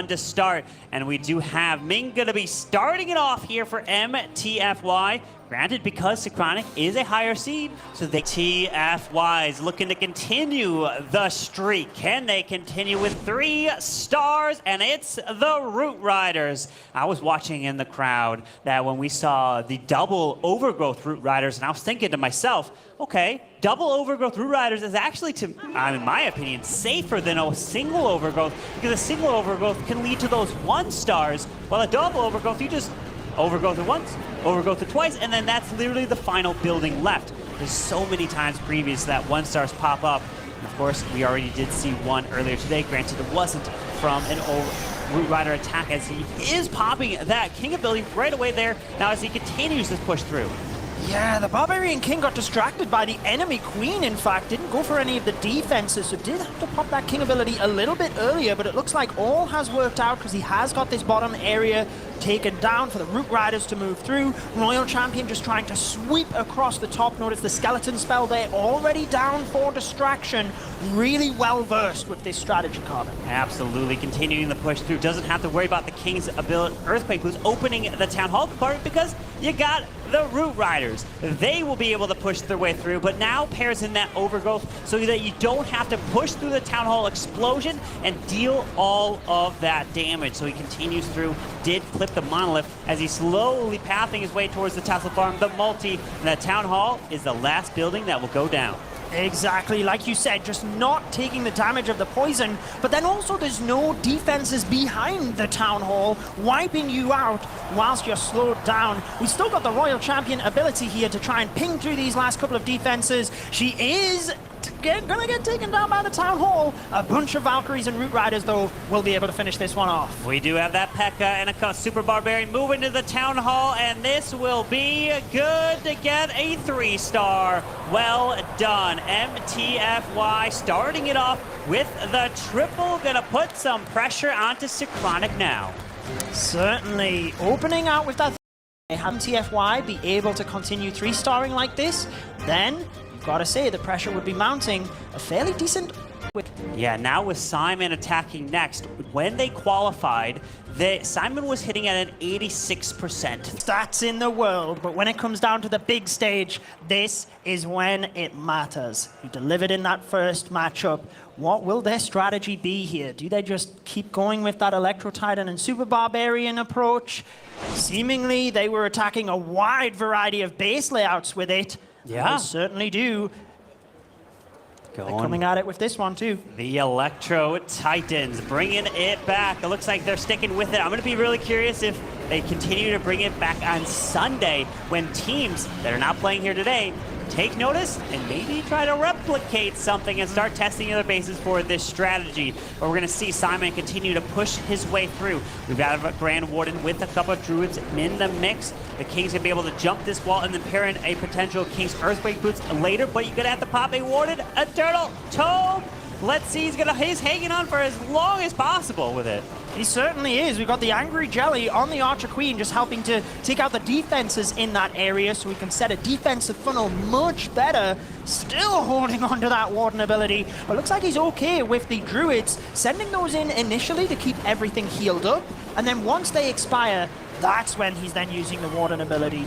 one to start. And we do have Ming going to be starting it off here for M.T.F.Y. Granted, because Synchronic is a higher seed, so the M.T.F.Y is looking to continue the streak. Can they continue with 3 stars? And it's the Root Riders. I was watching in the crowd that when we saw the double overgrowth Root Riders, and I was thinking to myself, okay, double overgrowth Root Riders is actually, in my opinion, safer than a single overgrowth, because a single overgrowth can lead to those 1 stars, while a double overgrowth, you just overgrowth it once, overgrowth it twice, and then that's literally the final building left. There's so many times previous that 1 stars pop up. And of course, we already did see one earlier today. Granted, it wasn't from an Root Rider attack, as he is popping that King ability right away there now as he continues to push through. Yeah, the Barbarian King got distracted by the enemy Queen, in fact. Didn't go for any of the defenses, so did have to pop that King ability a little bit earlier, but it looks like all has worked out because he has got this bottom area taken down for the Root Riders to move through. Royal Champion just trying to sweep across the top. Notice the skeleton spell there, already down for distraction. Really well versed with this strategy, Carbon. Absolutely, continuing the push through. Doesn't have to worry about the King's ability, Earthquake, who's opening the Town Hall compartment, because you got the Root Riders. They will be able to push their way through, but now pairs in that overgrowth so that you don't have to push through the Town Hall explosion and deal all of that damage. So he continues through, did clip the Monolith as he's slowly pathing his way towards the Tesla Farm, the multi, and that Town Hall is the last building that will go down. Exactly, like you said, just not taking the damage of the poison, but then also there's no defenses behind the Town Hall, wiping you out whilst you're slowed down. We still got the Royal Champion ability here to try and ping through these last couple of defenses. She is gonna get taken down by the Town Hall. A bunch of Valkyries and Root Riders, though, will be able to finish this one off. We do have that P.E.K.K.A. and a Super Barbarian moving to the Town Hall, and this will be good to get a 3-star. Well done. M.T.F.Y. starting it off with the triple. Gonna put some pressure onto Synchronic now. Certainly. Opening out with that M.T.F.Y. be able to continue 3-starring like this, then gotta say, the pressure would be mounting a fairly decent. Yeah, now with Simon attacking next, when they qualified, Simon was hitting at an 86% stats in the world, but when it comes down to the big stage, this is when it matters. He delivered in that first matchup. What will their strategy be here? Do they just keep going with that Electro Titan and Super Barbarian approach? Seemingly, they were attacking a wide variety of base layouts with it. Yeah. They certainly do. They're coming at it with this one, too. The Electro Titans bringing it back. It looks like they're sticking with it. I'm going to be really curious if they continue to bring it back on Sunday when teams that are not playing here today take notice and maybe try to replicate something and start testing other bases for this strategy. But we're going to see Simon continue to push his way through. We've got a Grand Warden with a couple of Druids in the mix. The King's going to be able to jump this wall and then pair in a potential King's Earthquake Boots later, but you're going to have to pop a Warden, a Turtle, Tome. Let's see, he's hanging on for as long as possible with it. He certainly is. We've got the Angry Jelly on the Archer Queen, just helping to take out the defenses in that area so we can set a defensive funnel much better. Still holding on to that Warden ability, but looks like he's okay with the Druids, sending those in initially to keep everything healed up, and then once they expire, that's when he's then using the Warden ability.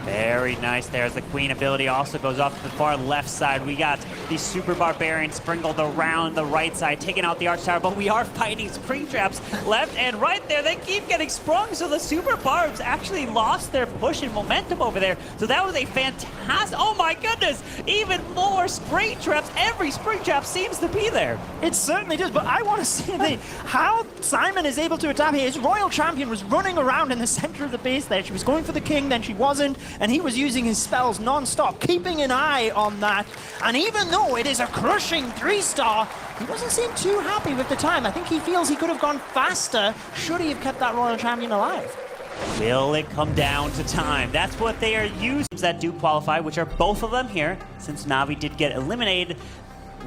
Very nice there as the Queen ability also goes off to the far left side. We got the Super Barbarian sprinkled around the right side, taking out the Arch Tower, but we are fighting spring traps left and right there. They keep getting sprung, so the Super Barbs actually lost their push and momentum over there. So that was a fantastic, oh my goodness, even more spring traps. Every spring trap seems to be there. It certainly does, but I want to see how Simon is able to attack here. His Royal Champion was running around in the center of the base there. She was going for the King, then she wasn't, and he was using his spells non-stop, keeping an eye on that. And even though it is a crushing 3-star, he doesn't seem too happy with the time. I think he feels he could have gone faster should he have kept that Royal Champion alive. Will it come down to time? That's what they are using that do qualify, which are both of them here, since Na'Vi did get eliminated.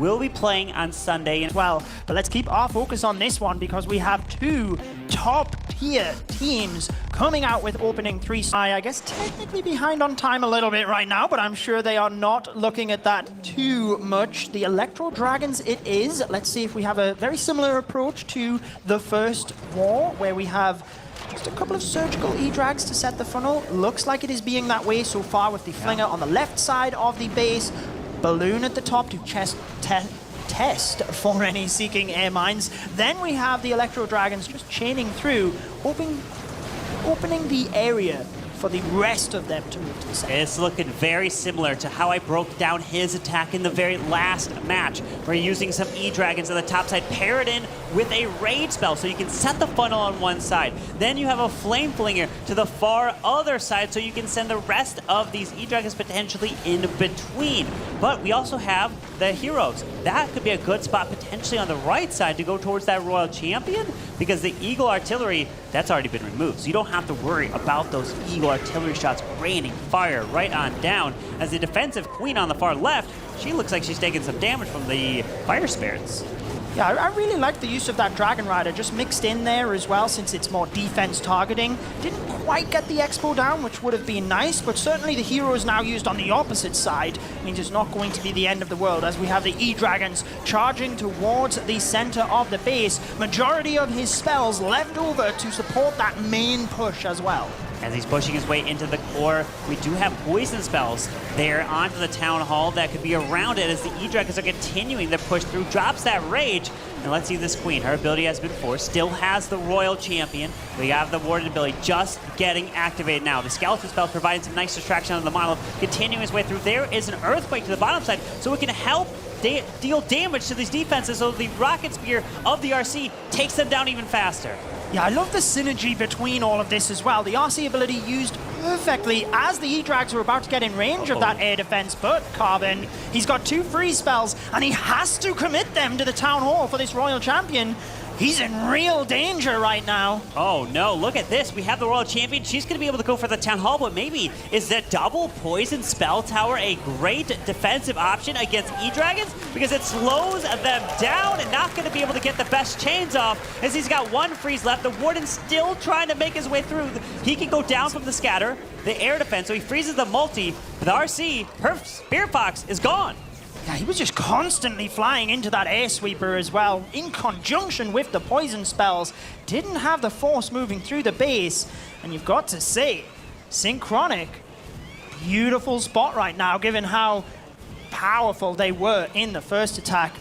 will be playing on Sunday. Well, but let's keep our focus on this one because we have two top-tier teams coming out with opening 3. I guess technically behind on time a little bit right now, but I'm sure they are not looking at that too much. The Electro Dragons it is. Let's see if we have a very similar approach to the first war, where we have just a couple of surgical E-Drags to set the funnel. Looks like it is being that way so far with the Flinger on the left side of the base, Balloon at the top to test for any seeking air mines. Then we have the Electro Dragons just chaining through, opening the area for the rest of them to move to the center. It's looking very similar to how I broke down his attack in the very last match. We're using some E-Dragons on the top side, pair it in with a Rage spell, so you can set the funnel on one side. Then you have a Flame Flinger to the far other side, so you can send the rest of these E-Dragons potentially in between. But we also have the heroes. That could be a good spot potentially on the right side to go towards that Royal Champion, because the Eagle Artillery, that's already been removed. So you don't have to worry about those Eagle Artillery shots raining fire right on down. As the defensive Queen on the far left, she looks like she's taking some damage from the Fire Spirits. Yeah, I really like the use of that Dragon Rider just mixed in there as well, since it's more defense targeting. Didn't quite get the Expo down, which would have been nice, but certainly the hero is now used on the opposite side. Means it's not going to be the end of the world, as we have the E-Dragons charging towards the center of the base. Majority of his spells left over to support that main push as well. As he's pushing his way into the core, we do have poison spells there onto the Town Hall that could be around it as the E-Dragons are continuing their push through. Drops that Rage. And let's see this Queen. Her ability has been forced. Still has the Royal Champion. We have the Warden ability just getting activated now. The Skeleton spell providing some nice distraction on the Monolith. Continuing his way through. There is an Earthquake to the bottom side, so it can help deal damage to these defenses, so the Rocket Spear of the RC takes them down even faster. Yeah, I love the synergy between all of this as well. The RC ability used perfectly as the E-Drags are about to get in range of that air defense, but Carbon, he's got 2 free spells, and he has to commit them to the Town Hall for this Royal Champion. He's in real danger right now. Oh no, look at this. We have the Royal Champion. She's going to be able to go for the Town Hall, but maybe is that double Poison Spell Tower a great defensive option against E-Dragons? Because it slows them down and not going to be able to get the best chains off, as he's got 1 freeze left. The Warden's still trying to make his way through. He can go down from the scatter, the air defense, so he freezes the multi. But the RC, her Spirit Fox is gone. Yeah, he was just constantly flying into that air sweeper as well, in conjunction with the poison spells. Didn't have the force moving through the base, and you've got to say, Synchronic, beautiful spot right now, given how powerful they were in the first attack.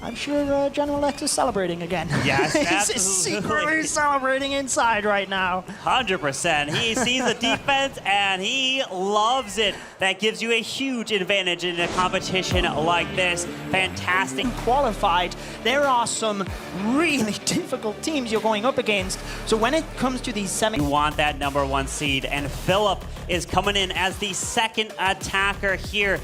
I'm sure General X is celebrating again. Yes, He's secretly celebrating inside right now. 100%. He sees the defense and he loves it. That gives you a huge advantage in a competition like this. Fantastic. Qualified, there are some really difficult teams you're going up against. So when it comes to these You want that #1 seed, and Philip is coming in as the second attacker here.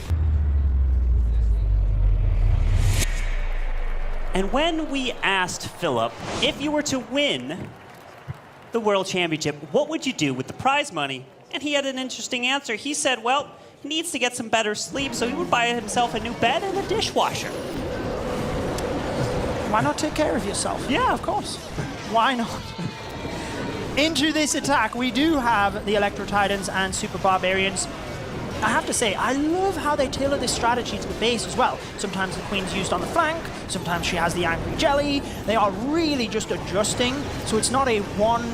And when we asked Philip, if you were to win the World Championship, what would you do with the prize money? And he had an interesting answer. He said, well, he needs to get some better sleep, so he would buy himself a new bed and a dishwasher. Why not take care of yourself? Yeah, of course. Why not? Into this attack, we do have the Electro Titans and Super Barbarians. I have to say, I love how they tailor this strategy to the base as well. Sometimes the Queen's used on the flank, sometimes she has the Angry Jelly. They are really just adjusting, so it's not a one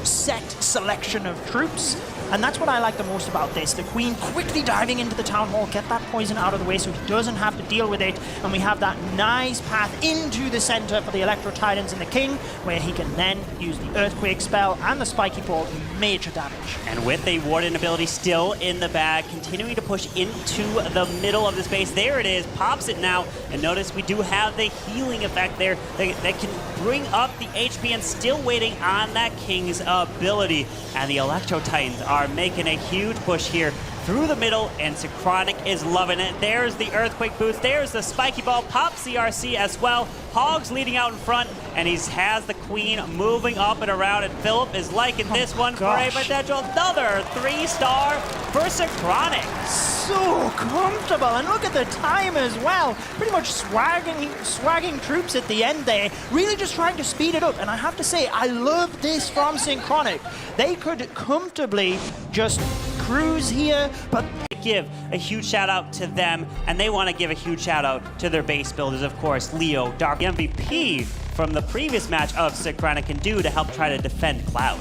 set selection of troops. And that's what I like the most about this. The Queen quickly diving into the Town Hall, get that poison out of the way so he doesn't have to deal with it. And we have that nice path into the center for the Electro Titans and the King, where he can then use the Earthquake spell and the Spiky Ball to major damage. And with the Warden ability still in the bag, continuing to push into the middle of the space. There it is, pops it now. And notice we do have the healing effect there that can bring up the HP, and still waiting on that King's ability. And the Electro Titans are making a huge push here. through the middle, and Synchronic is loving it. There's the Earthquake boost. There's the Spiky Ball. Pop CRC as well. Hogs leading out in front, and he has the Queen moving up and around, and Philip is liking this one for a potential another 3-star for Synchronic. So comfortable, and look at the time as well. Pretty much swagging troops at the end there, really just trying to speed it up. And I have to say, I love this from Synchronic. They could comfortably just cruise here, but give a huge shout out to them, and they want to give a huge shout out to their base builders, of course. Leo, Dark, MVP from the previous match of Synchronic can do to help try to defend Cloud.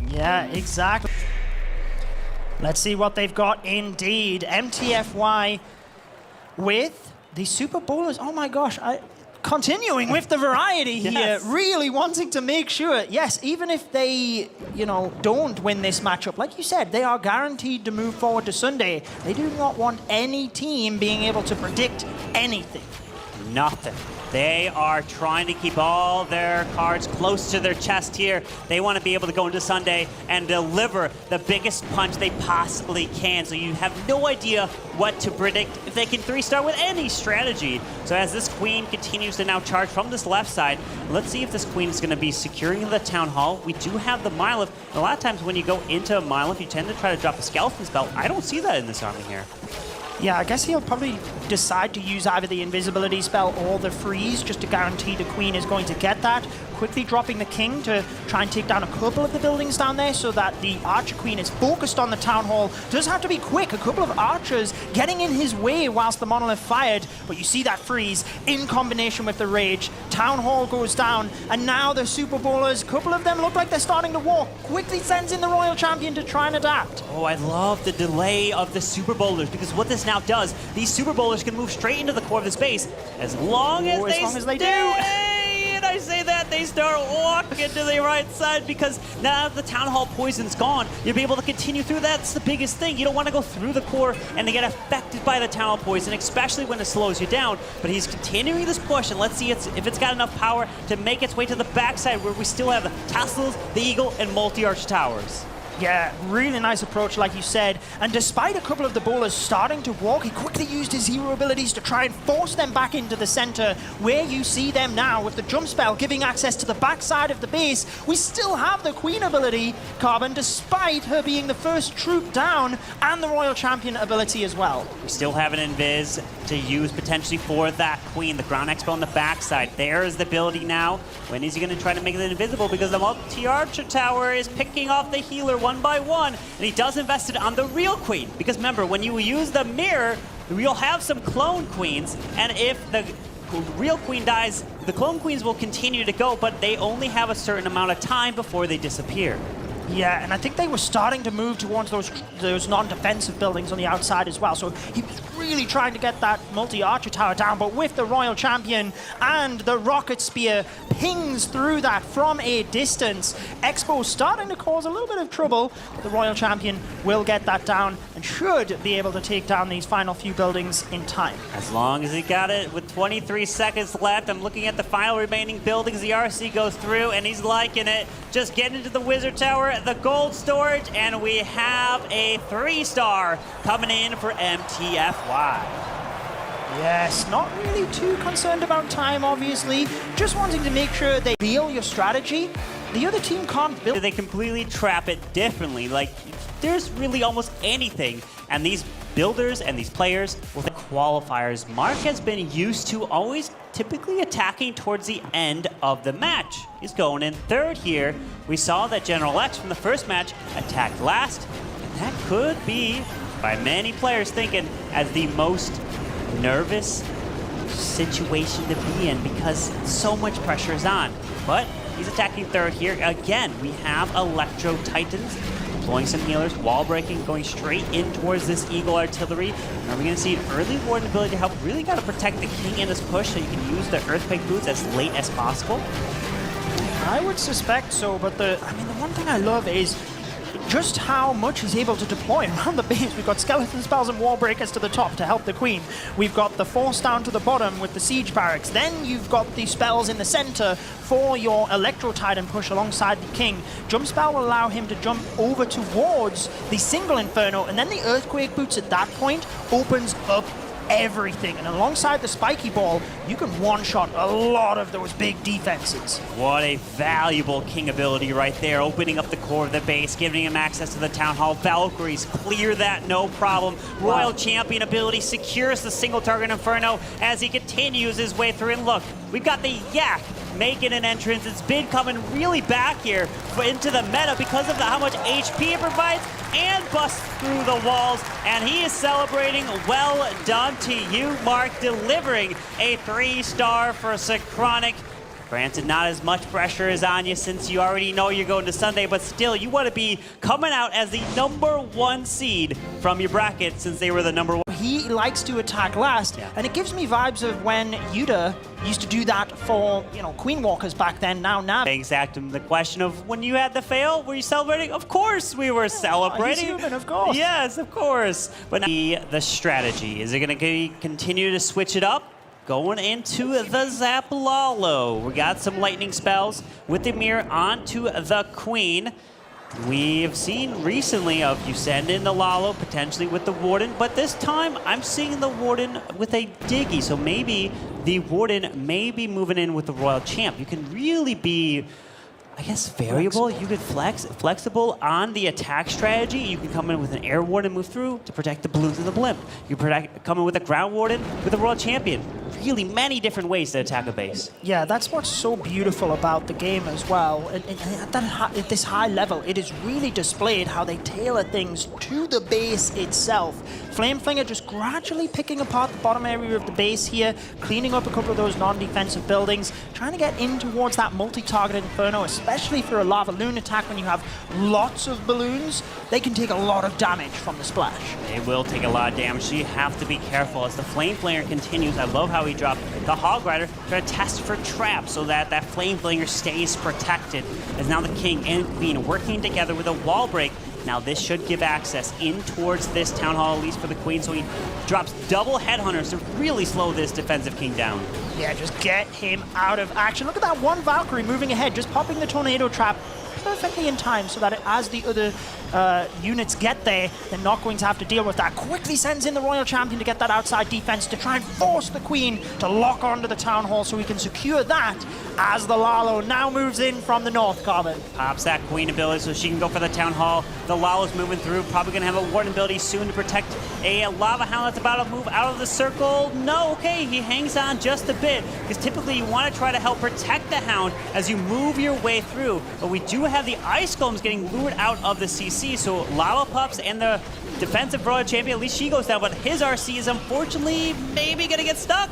Yeah, exactly. Let's see what they've got indeed. M.T.F.Y with the Super Bowlers. Oh my gosh, continuing with the variety here, yes. Really wanting to make sure, yes, even if they, don't win this matchup, like you said, they are guaranteed to move forward to Sunday. They do not want any team being able to predict anything. Nothing. They are trying to keep all their cards close to their chest here. They want to be able to go into Sunday and deliver the biggest punch they possibly can. So you have no idea what to predict if they can 3-star with any strategy. So as this Queen continues to now charge from this left side, let's see if this Queen is going to be securing the Town Hall. We do have the Mylif. A lot of times when you go into a Mylif, you tend to try to drop a Skeleton spell. I don't see that in this army here. Yeah, I guess he'll probably decide to use either the invisibility spell or the freeze just to guarantee the Queen is going to get that. Quickly dropping the King to try and take down a couple of the buildings down there so that the Archer Queen is focused on the Town Hall. Does have to be quick. A couple of archers getting in his way whilst the Monolith fired, but you see that freeze in combination with the Rage. Town Hall goes down, and now the Super Bowlers, a couple of them look like they're starting to walk. Quickly sends in the Royal Champion to try and adapt. Oh, I love the delay of the Super Bowlers, because what this now does, these Super Bowlers can move straight into the core of the space as long as they do. And I say that, they start walking to the right side, because now that the Town Hall poison's gone, you'll be able to continue through. That's the biggest thing. You don't want to go through the core and they get affected by the Town Hall poison, especially when it slows you down. But he's continuing this push, and let's see if it's got enough power to make its way to the backside, where we still have the Tassels, the Eagle, and multi-arch towers. Yeah, really nice approach, like you said. And despite a couple of the bowlers starting to walk, he quickly used his hero abilities to try and force them back into the center, where you see them now with the jump spell giving access to the backside of the base. We still have the Queen ability, Carbon, despite her being the first troop down, and the Royal Champion ability as well. We still have an Invis to use potentially for that Queen. The Ground Expo on the backside. There's the ability now. When is he going to try to make it invisible? Because the multi-archer tower is picking off the healer one by one, and he does invest it on the real Queen. Because remember, when you use the mirror, you'll have some clone Queens, and if the real Queen dies, the clone Queens will continue to go, but they only have a certain amount of time before they disappear. Yeah, and I think they were starting to move towards those non-defensive buildings on the outside as well. So he was really trying to get that multi-archer tower down, but with the Royal Champion and the Rocket Spear pings through that from a distance. Expo starting to cause a little bit of trouble. The Royal Champion will get that down and should be able to take down these final few buildings in time. As long as he got it with 23 seconds left, I'm looking at the final remaining buildings. The RC goes through, and he's liking it. Just get into the Wizard Tower, the gold storage, and we have a 3-star coming in for M.T.F.Y. Yes, not really too concerned about time, obviously. Just wanting to make sure they reveal your strategy. The other team can't build. They completely trap it differently. Like, there's really almost anything. And these builders and these players with the qualifiers, Mark has been used to always typically attacking towards the end of the match. He's going in third here. We saw that General X from the first match attacked last, and that could be, by many players thinking, as the most nervous situation to be in, because so much pressure is on. But he's attacking third here. Again, we have Electro Titans deploying some healers, wall breaking, going straight in towards this Eagle Artillery. And are we going to see an early warden ability to help? Really got to protect the King in this push, so you can use the Earthquake boots as late as possible. I would suspect so, but the one thing I love is just how much he's able to deploy around the base. We've got skeleton spells and wall breakers to the top to help the queen. We've got the force down to the bottom with the siege barracks. Then you've got the spells in the center for your electro titan push alongside the king. Jump spell will allow him to jump over towards the single inferno, and then the earthquake boots at that point opens up everything. And alongside the spiky ball, you can one-shot a lot of those big defenses. What a valuable king ability right there, opening up the core of the base, giving him access to the town hall. Valkyries clear that, no problem. Royal Champion ability secures the single target inferno as he continues his way through. And look, we've got the Yak making an entrance. It's been coming really back here into the meta because of how much HP it provides and busts through the walls. And he is celebrating. Well done to you, Mark, delivering a 3-star for Synchronic. Granted, not as much pressure is on you since you already know you're going to Sunday, but still, you want to be coming out as the #1 seed from your bracket since they were the #1. He likes to attack last, and it gives me vibes of when Yuta used to do that for, Queen Walkers back then, now Nav. Exactly. The question of when you had the fail, were you celebrating? Of course we were celebrating. He's human, of course. Yes, of course. But now, the strategy, is it going to continue to switch it up? Going into the Zap Lalo. We got some lightning spells with the mirror onto the Queen. We've seen recently of you send in the Lalo, potentially with the Warden, but this time I'm seeing the Warden with a Diggy, so maybe the Warden may be moving in with the Royal Champ. You can really be, I guess, variable. You could flexible on the attack strategy. You can come in with an Air Warden, move through to protect the balloons and the blimp. You can come in with a Ground Warden with a Royal Champion. Really many different ways to attack a base. Yeah, that's what's so beautiful about the game as well. And at this high level, it is really displayed how they tailor things to the base itself. Flameflinger just gradually picking apart the bottom area of the base here, cleaning up a couple of those non-defensive buildings, trying to get in towards that multi-target inferno, especially for a lava loon attack when you have lots of balloons. They can take a lot of damage from the splash. They will take a lot of damage, so you have to be careful as the Flameflinger continues. I love how he dropped the Hog Rider to test for traps so that that Flameflinger stays protected. As now the King and Queen working together with a wall break. Now this should give access in towards this Town Hall, at least for the Queen, so he drops double Headhunters to really slow this defensive King down. Yeah, just get him out of action. Look at that one Valkyrie moving ahead, just popping the Tornado Trap perfectly in time so that as the other units get there, they're not going to have to deal with that. Quickly sends in the Royal Champion to get that outside defense to try and force the Queen to lock onto the Town Hall so we can secure that as the Lalo now moves in from the north, Carbon. Pops that Queen ability so she can go for the Town Hall. The Lalo's moving through, probably going to have a Warden ability soon to protect a Lava Hound that's about to move out of the circle. No, okay, he hangs on just a bit because typically you want to try to help protect the Hound as you move your way through. But we do have the Ice Golems getting lured out of the CC, so Lava Pups and the defensive Royal Champion, at least she goes down, but his RC is unfortunately maybe going to get stuck.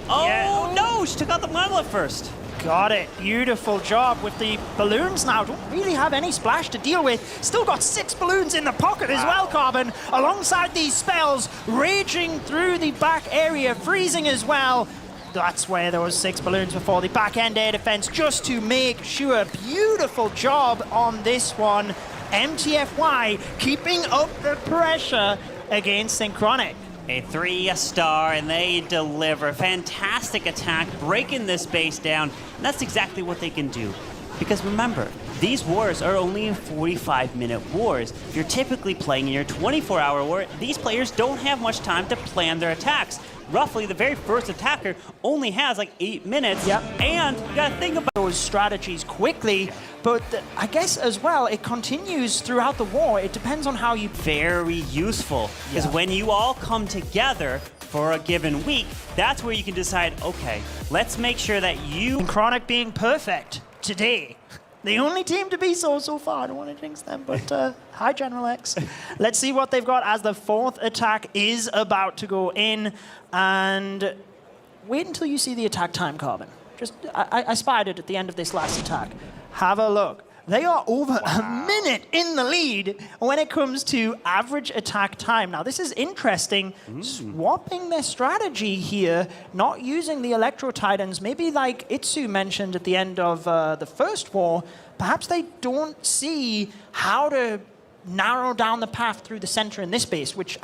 Oh, yeah. No, she took out the Monolith first. Got it. Beautiful job with the balloons now. Don't really have any splash to deal with. Still got 6 balloons in the pocket as well, Carbon. Alongside these spells, raging through the back area, freezing as well. That's where there was 6 balloons before the back end air defense, just to make sure. Beautiful job on this one. M.T.F.Y keeping up the pressure against Synchronic. A 3-star, and they deliver. Fantastic attack, breaking this base down. And that's exactly what they can do. Because remember, these wars are only 45-minute wars. If you're typically playing in your 24-hour war, these players don't have much time to plan their attacks. Roughly, the very first attacker only has like 8 minutes. Yep. And you gotta think about those strategies quickly, but I guess as well, it continues throughout the war. It depends on how you... Very useful, because when you all come together for a given week, that's where you can decide, okay, let's make sure that you... Synchronic being perfect today. The only team to be so far. I don't want to jinx them, but hi, General X. Let's see what they've got as the 4th attack is about to go in. And wait until you see the attack time, Carbon. Just, I spied it at the end of this last attack. Have a look. They are over a minute in the lead when it comes to average attack time. Now, this is interesting. Swapping their strategy here, not using the Electro Titans, maybe like Itsu mentioned at the end of the first war, perhaps they don't see how to narrow down the path through the center in this base, which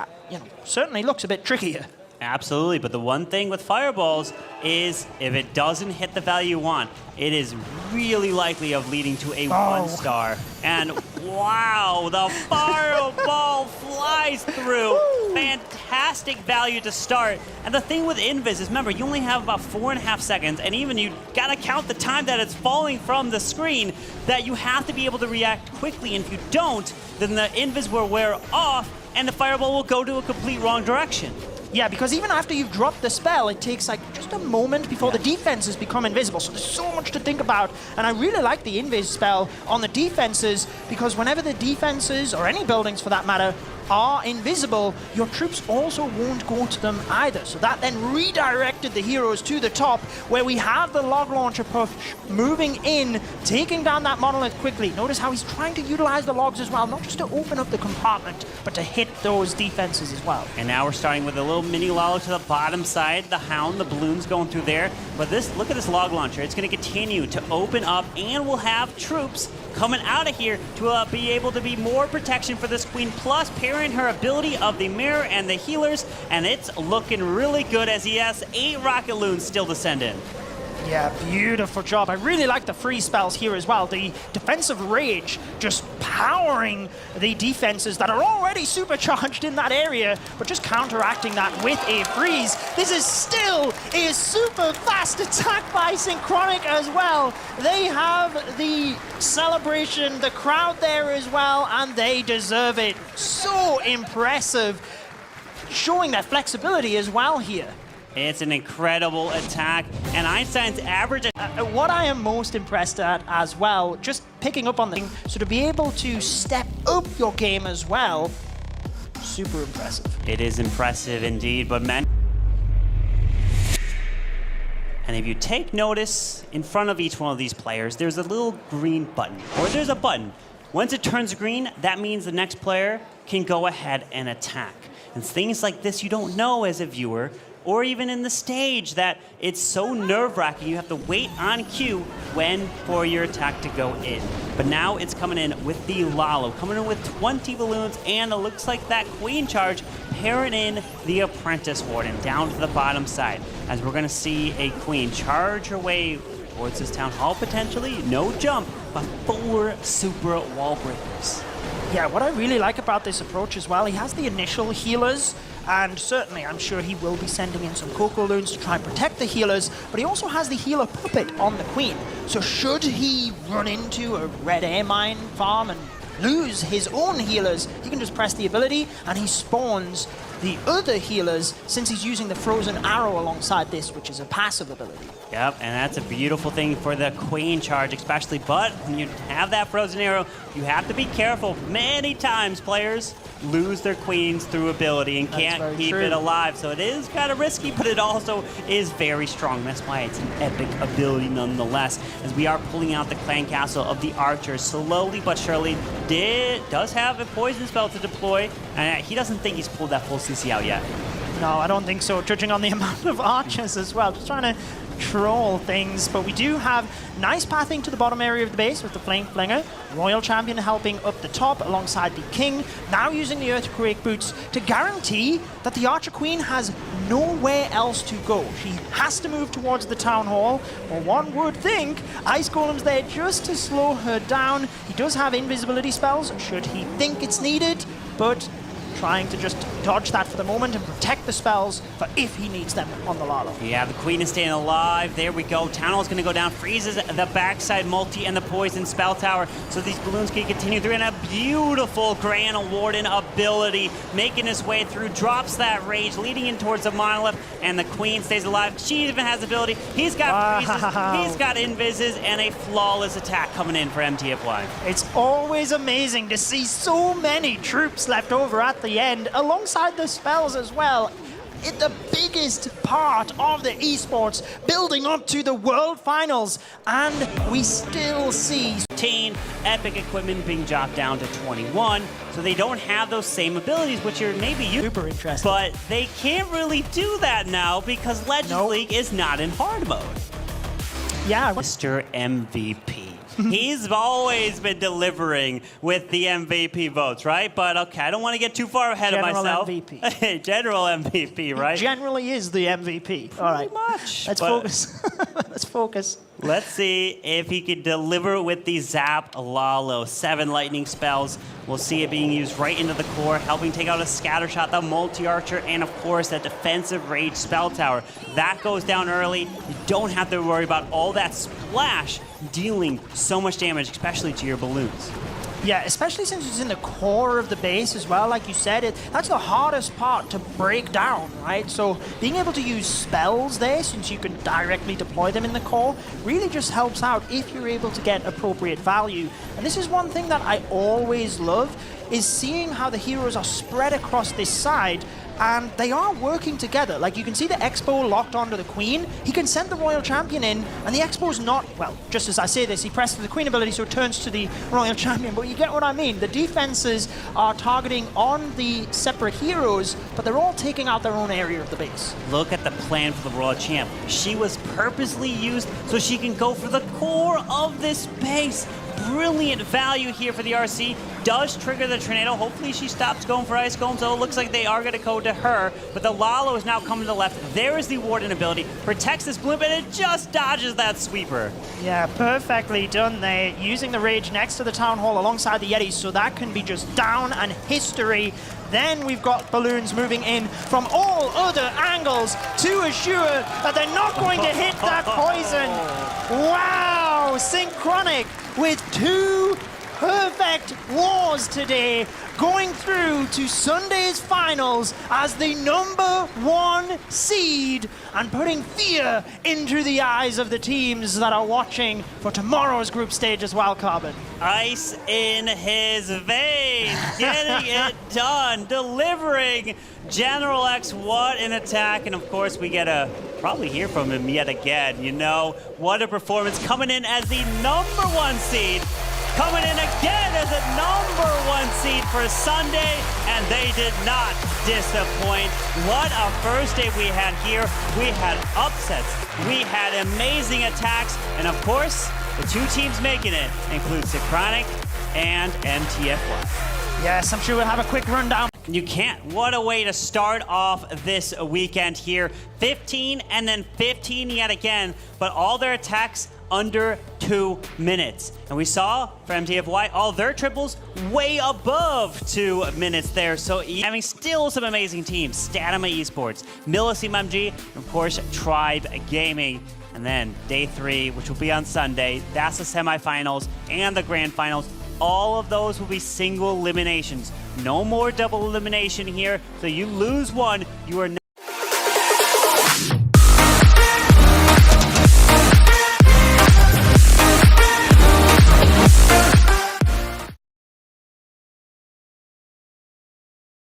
certainly looks a bit trickier. Absolutely, but the one thing with fireballs is if it doesn't hit the value you want, it is really likely of leading to a 1-star. And wow, the fireball flies through. Fantastic value to start. And the thing with Invis is, remember, you only have about 4.5 seconds, and even you gotta count the time that it's falling from the screen, that you have to be able to react quickly, and if you don't, then the Invis will wear off, and the fireball will go to a complete wrong direction. Yeah, because even after you've dropped the spell, it takes like just a moment before the defenses become invisible. So there's so much to think about. And I really like the invis spell on the defenses, because whenever the defenses, or any buildings for that matter, are invisible, your troops also won't go to them either. So that then redirected the heroes to the top, where we have the log launcher push moving in, taking down that monolith quickly. Notice how he's trying to utilize the logs as well, not just to open up the compartment, but to hit those defenses as well. And now we're starting with a little mini Lalo to the bottom side, the Hound, the balloons going through there. But look at this log launcher. It's going to continue to open up, and we'll have troops coming out of here to be able to be more protection for this queen, plus pairing her ability of the mirror and the healers, and it's looking really good as he has 8 rocket loons still to send in. Yeah, beautiful job. I really like the free spells here as well. The defensive rage just powering the defenses that are already supercharged in that area, but just counteracting that with a freeze. This is still a super fast attack by Synchronic as well. They have the celebration, the crowd there as well, and they deserve it. So impressive, showing that flexibility as well here. It's an incredible attack, and Einstein's average... What I am most impressed at as well, just picking up on the thing, so to be able to step up your game as well, super impressive. It is impressive indeed, but man... And if you take notice, in front of each one of these players, there's a little green button, or there's a button. Once it turns green, that means the next player can go ahead and attack. And things like this you don't know as a viewer, or even in the stage, that it's so nerve-wracking. You have to wait on cue when for your attack to go in. But now it's coming in with the Lalo, coming in with 20 balloons, and it looks like that Queen charge pairing in the Apprentice Warden down to the bottom side, as we're gonna see a Queen charge her way towards this Town Hall potentially. No jump, but 4 super wall breakers. Yeah, what I really like about this approach as well, he has the initial healers, and certainly I'm sure he will be sending in some Coco Loons to try and protect the healers, but he also has the healer puppet on the Queen. So should he run into a red air mine farm and lose his own healers, he can just press the ability and he spawns the other healers, since he's using the frozen arrow alongside this, which is a passive ability. Yep, and that's a beautiful thing for the Queen charge especially, but when you have that frozen arrow, you have to be careful. Many times players lose their queens through ability and can't keep it alive, so it is kind of risky, but it also is very strong. That's why it's an epic ability nonetheless, as we are pulling out the clan castle of the archers slowly but surely. Does have a poison spell to deploy, and he doesn't think he's pulled that full CC out yet. No, I don't think so, judging on the amount of archers as well. Just trying to troll things, but we do have nice pathing to the bottom area of the base with the Flame Flinger. Royal Champion helping up the top alongside the King, now using the Earthquake Boots to guarantee that the Archer Queen has nowhere else to go. She has to move towards the Town Hall, or one would think Ice Golem's there just to slow her down. He does have invisibility spells should he think it's needed, but trying to just dodge that for the moment and protect the spells for if he needs them on the Lalo. Yeah, the Queen is staying alive. There we go. Town Hall's going to go down, freezes the backside multi and the poison spell tower, so these balloons can continue through. And a beautiful Grand Warden ability making his way through, drops that rage, leading in towards the monolith, and the Queen stays alive. She even has ability. He's got freezes, he's got invises, and a flawless attack coming in for M.T.F.Y. It's always amazing to see so many troops left over at the end, alongside the spells as well. It's the biggest part of the esports, building up to the World Finals, and we still see 15 epic equipment being dropped down to 21, so they don't have those same abilities, which are maybe super interesting. But they can't really do that now because Legends League is not in hard mode. Yeah, Mr. MVP. He's always been delivering with the MVP votes, right? But okay, I don't want to get too far ahead of myself. MVP. General MVP, right? Generally is the MVP. All right. Much. Let's focus. Let's focus. Let's see if he can deliver with the Zap Lalo. 7 lightning spells. We'll see it being used right into the core, helping take out a scatter shot, the multi-archer, and of course that defensive rage spell tower. That goes down early. You don't have to worry about all that splash dealing so much damage, especially to your balloons. Yeah, especially since it's in the core of the base as well, like you said, that's the hardest part to break down, right? So being able to use spells there, since you can directly deploy them in the core, really just helps out if you're able to get appropriate value. And this is one thing that I always love, is seeing how the heroes are spread across this side, and they are working together. Like, you can see the Expo locked onto the Queen. He can send the Royal Champion in, and the Expo's not, well, just as I say this, he presses the Queen ability, so it turns to the Royal Champion, but you get what I mean. The defenses are targeting on the separate heroes, but they're all taking out their own area of the base. Look at the plan for the Royal Champ. She was purposely used so she can go for the core of this base. Brilliant value here for the RC. Does trigger the tornado. Hopefully she stops going for ice cones. So it looks like they are going to go to her. But the Lalo is now coming to the left. There is the Warden ability. Protects this bloom, and it just dodges that sweeper. Yeah, perfectly done there. Using the Rage next to the Town Hall alongside the Yetis, so that can be just down and history. Then we've got balloons moving in from all other angles to assure that they're not going to hit that poison. Wow, Synchronic with 2 perfect wars today, going through to Sunday's finals as the #1 seed and putting fear into the eyes of the teams that are watching for tomorrow's group stage as well, Carbon. Ice in his veins, getting it done, delivering General X. What an attack, and of course we get to probably hear from him yet again. You know, what a performance, coming in as the #1 seed. Coming in again as a #1 seed for Sunday, and they did not disappoint. What a first day we had here. We had upsets, we had amazing attacks, and of course, the 2 teams making it include SYNCRONIC and M.T.F.Y. Yes, I'm sure we'll have a quick rundown. You can't. What a way to start off this weekend here. 15 and then 15 yet again, but all their attacks under 2 minutes. And we saw for M.T.F.Y, all their triples way above 2 minutes there. So having still some amazing teams. Statama Esports, Millicom MG, and of course Tribe Gaming. And then day 3, which will be on Sunday, that's the semifinals and the grand finals. All of those will be single eliminations. No more double elimination here. So you lose one, you are